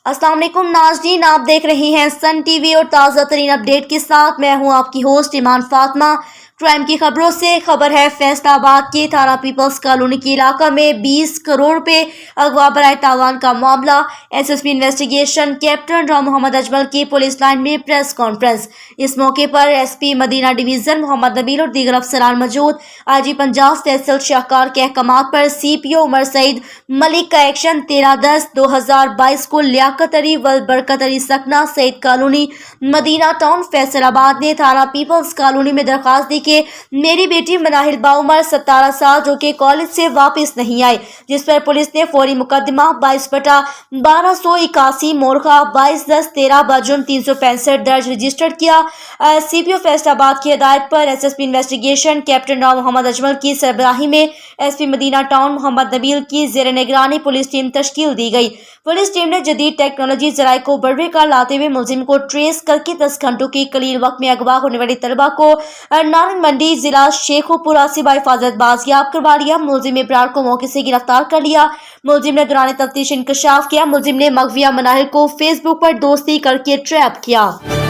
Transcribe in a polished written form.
अस्सलाम वालेकुम नाज़रीन, आप देख रहे हैं सन टीवी और ताज़ा तरीन अपडेट के साथ मैं हूं आपकी होस्ट ईमान फातिमा। क्राइम की खबरों से खबर है फैसलाबाद के थाना पीपल्स कॉलोनी के इलाका में 20 करोड़ रुपए अगवा बराए तावान का मामला। SSP investigation captain Rao Mohammad Ajmal की पुलिस लाइन में प्रेस कॉन्फ्रेंस। इस मौके पर एसपी मदीना डिवीजन मोहम्मद नबील और दीगर अफसरान मौजूद। आईजी पंजाब तहसील शाहकार के अहकामात पर सीपीओ उमर सईद मलिक का एक्शन 13/10/2022 को लियाकत अली वल बरकत अली सकना सईद कॉलोनी मदीना टाउन फैसलाबाद ने थाना पीपल्स कॉलोनी में दरखास्त दी कि मेरी बेटी मनाहिल बाउमर 17 साल जो कि कॉलेज से वापस नहीं आई, जिस पर पुलिस ने फौरी मुकदमा 22/1281 मोरखा 22/10/13 365 दर्ज रजिस्टर्ड किया। सीपीओ फैसलाबाद की हिदायत पर SSP investigation captain Rao Mohammad Ajmal की सरबराही में एसपी मदीना टाउन मोहम्मद नबील की जेर निगरानी पुलिस टीम तश्कील दी गई। पुलिस टीम ने जदीद टेक्नोलॉजी जराये को बढ़े कर लाते हुए मुलजिम को ट्रेस करके 10 घंटों के कलील वक्त में अगवा होने वाली तलबा को नारंग मंडी जिला शेखोपुरा से बाहिफाजत बाजियाब करवा लिया। मुलजिम इब्रार को मौके से गिरफ्तार कर लिया। मुलजिम ने दौरान तफ्तीश इंकशाफ किया। मुलजिम ने मगविया मनाहिल को फेसबुक पर दोस्ती करके ट्रैप किया।